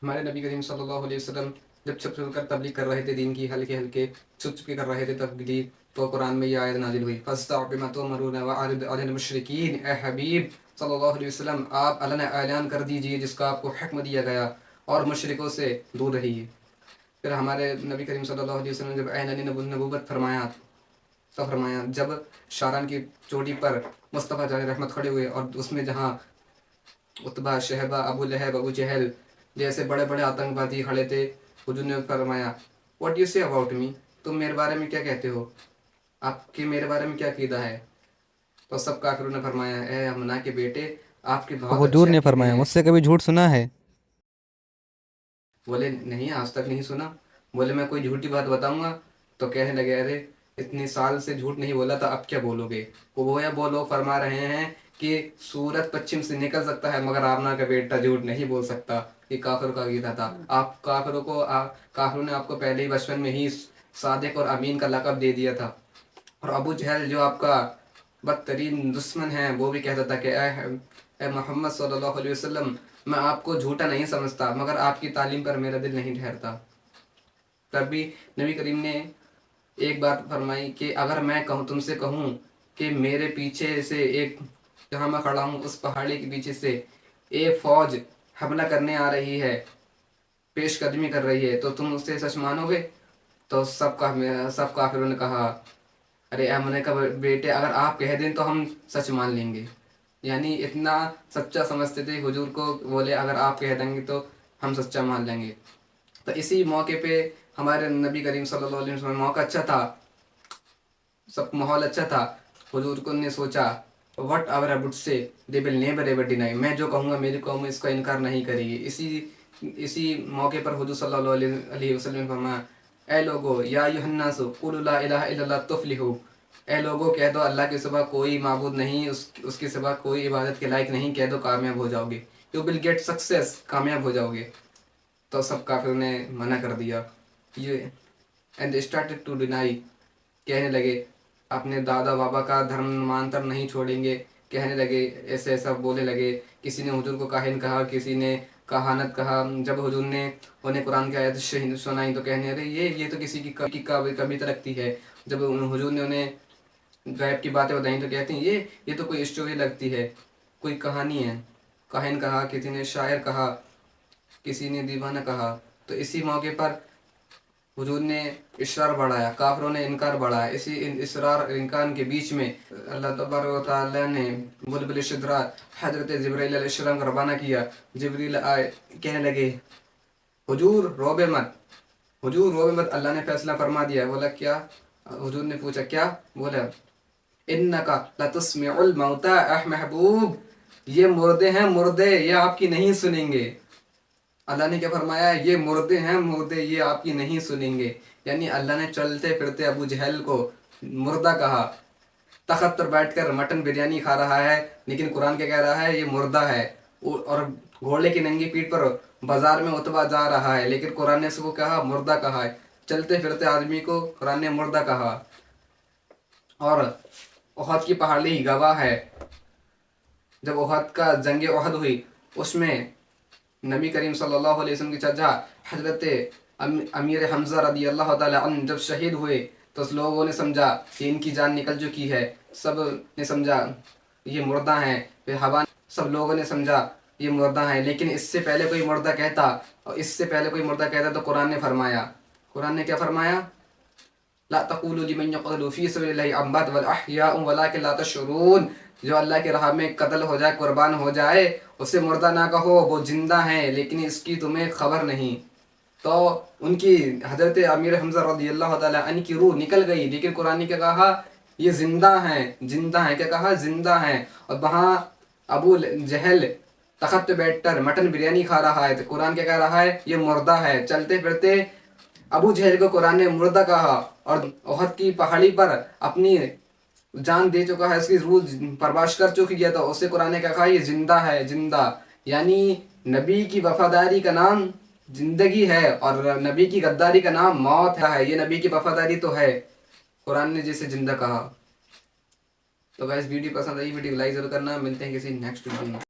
ہمارے نبی کریم صلی اللہ علیہ وسلم جب چھپ چھپ کر تبلیغ کر رہے تھے دین کی، ہلکے ہلکے چھپ چھپ کے کر رہے تھے تبلیغ، تو قرآن میں یہ آیت نازل ہوئی، فَاسْتَعْ بِمَا تُؤْمَرُونَ وَأَعْرِضْ عَنِ الْمُشْرِكِينَ۔ اے حبیب صلی اللہ علیہ وسلم، آپ اللہ نے اعلان کر دیجئے جس کا آپ کو حکم دیا گیا، اور مشرکوں سے دور رہیے۔ پھر ہمارے نبی کریم صلی اللہ علیہ وسلم نے جب اعلان نبوت فرمایا تو فرمایا، جب شاران کی چوٹی پر مصطفیٰ جان رحمت کھڑے ہوئے، اور اس میں جہاں عتبہ، شہبہ، ابو لہب، ابو جہل جیسے بڑے بڑے آتنکوادی کھڑے تھے، حضور نے فرمایا، واٹ یو سے اباؤٹ می، تم میرے بارے میں کیا کہتے ہو، آپ کی میرے بارے میں کیا عقیدہ ہے؟ تو سب کافروں نے فرمایا، اے ہمنا کے بیٹے، آپ کے بہت حضور اچھے نے عقیدے فرمایا، ہیں۔ مجھ سے کبھی جھوٹ سنا ہے؟ بولے نہیں، آج تک نہیں سنا۔ بولے میں کوئی جھوٹی بات بتاؤں گا؟ تو کہنے لگے، ارے اتنے سال سے جھوٹ نہیں بولا تھا، اب کیا بولو گے؟ وہ لوگ فرما رہے ہیں کہ سورج پچھم سے نکل سکتا ہے مگر آمنا کا بیٹا جھوٹ نہیں بول سکتا۔ یہ کافر کا عقیدہ تھا۔ آپ کافروں نے آپ کو پہلے ہی بچپن میں ہی صادق اور امین کا لقب دے دیا تھا، اور ابو جہل جو آپ کا بدترین دشمن ہے وہ بھی کہتا تھا کہ اے محمد صلی اللہ علیہ وسلم، میں آپ کو جھوٹا نہیں سمجھتا مگر آپ کی تعلیم پر میرا دل نہیں ٹھہرتا۔ تب بھی نبی کریم نے ایک بات فرمائی کہ اگر میں تم سے کہوں کہ میرے پیچھے سے ایک، جہاں میں کھڑا ہوں اس پہاڑی کے پیچھے سے ایک فوج حملہ کرنے آ رہی ہے، پیش قدمی کر رہی ہے، تو تم اس سے سچ مانو گے؟ تو سب کافروں نے کہا، ارے امنے کا بیٹے، اگر آپ کہہ دیں تو ہم سچ مان لیں گے۔ یعنی اتنا سچا سمجھتے تھے حضور کو، بولے اگر آپ کہہ دیں گے تو ہم سچا مان لیں گے۔ تو اسی موقع پہ ہمارے نبی کریم صلی اللہ علیہ وسلم، موقع اچھا تھا، سب ماحول اچھا تھا، حضور کو نے سوچا، what ever I would say they will never ever deny, میں جو کہوں گا میری قوم اس کا انکار نہیں کرے گی۔ اسی موقع پر حضور صلی اللہ علیہ وسلم نے فرمایا، اے لوگو یا ایھا الناس قولوا لا الہ الا اللہ تفلحوا، اے لوگوں کہہ دو اللہ کے سوا کوئی معبود نہیں، اس کے سوا کوئی عبادت کے لائق نہیں، کہہ دو کامیاب ہو جاؤ گے، یو ول گیٹ سکسیس، کامیاب ہو جاؤ گے۔ تو سب کافروں نے منع کر دیا، یہ and they started to deny, کہنے لگے اپنے دادا بابا کا دھرم مانتر نہیں چھوڑیں گے، کہنے لگے ایسے ایسا بولنے لگے۔ کسی نے حضور کو کاہن کہا، کسی نے کہانت کہا۔ جب حضور نے انہیں قرآن کی آیت سنائی تو کہنے لگے یہ تو کسی کی کبھی لگتی ہے۔ جب حضور نے انہیں غیب کی باتیں بتائیں تو کہتے ہیں یہ تو کوئی اسٹوری لگتی ہے، کوئی کہانی ہے۔ کاہن کہا، کسی نے شاعر کہا، کسی نے دیوانہ کہا۔ تو اسی موقع پر حضور نے اصرار بڑھایا، کافروں نے انکار بڑھایا۔ اسی اصرار انکار کے بیچ میں اللہ تبارک و تعالیٰ نے بلبل شدرا حضرت جبرائیل علیہ السلام کو روانہ کیا۔ جبریل آئے، کہنے لگے حضور روبے مت، حضور روبے مت، اللہ نے فیصلہ فرما دیا۔ بولا کیا؟ حضور نے پوچھا کیا؟ بولا انکا لتسمع الموتى، اے محبوب یہ مردے ہیں، مردے یہ آپ کی نہیں سنیں گے۔ اللہ نے کیا فرمایا؟ یہ مردے ہیں، مردے یہ آپ کی نہیں سنیں گے۔ یعنی اللہ نے چلتے پھرتے ابو جہل کو مردہ کہا، تخت پر بیٹھ کر مٹن بریانی کھا رہا ہے، لیکن قرآن کیا کہہ رہا ہے؟ یہ مردہ ہے۔ اور گھوڑے کی ننگی پیٹھ پر بازار میں اتبا جا رہا ہے، لیکن قرآن نے اس کو کہا مردہ کہا ہے۔ چلتے پھرتے آدمی کو قرآن نے مردہ کہا۔ اور احد کی پہاڑی گواہ ہے، جب احد کا جنگ احد ہوئی اس میں نبی کریم صلی اللہ علیہ وسلم کی چچا حضرت امیر حمزہ رضی اللہ تعالی عنہ جب شہید ہوئے تو لوگوں نے سمجھا کہ ان کی جان نکل چکی ہے، سب نے سمجھا یہ مردہ ہیں۔ پھر سب لوگوں نے سمجھا یہ مردہ ہیں، لیکن اس سے پہلے کوئی مردہ کہتا تو قرآن نے کیا فرمایا؟ لا تقولوا لمن يقتل في سبيل الله اموات بل احياء ولكن لا تشعرون، جو اللہ کی راہ میں قتل ہو جائے، قربان ہو جائے، اسے مردہ نہ کہو، وہ زندہ ہیں لیکن اس کی تمہیں خبر نہیں۔ تو ان کی حضرت امیر حمزہ رضی اللہ تعالی عنہ کی روح نکل گئی، لیکن قرآن نے کیا کہا؟ یہ زندہ ہیں، زندہ ہیں، کیا کہا؟ زندہ ہیں۔ اور وہاں ابو جہل تخت پہ بیٹھ کر مٹن بریانی کھا رہا ہے تو قرآن کیا کہہ رہا ہے؟ یہ مردہ ہے۔ چلتے پھرتے ابو جہل کو قرآن نے مردہ کہا، اور احد کی پہاڑی پر اپنی جان دے چکا ہے، اس کی روح پرواش کر چکی ہے، تو اسے قرآن نے کہا یہ زندہ ہے، زندہ۔ یعنی نبی کی وفاداری کا نام زندگی ہے، اور نبی کی غداری کا نام موت ہے۔ یہ نبی کی وفاداری تو ہے، قرآن نے جسے زندہ کہا۔ تو گائز ویڈیو پسند آئی، ویڈیو کو لائک ضرور کرنا، ملتے ہیں کسی نیکسٹ ویڈیو میں۔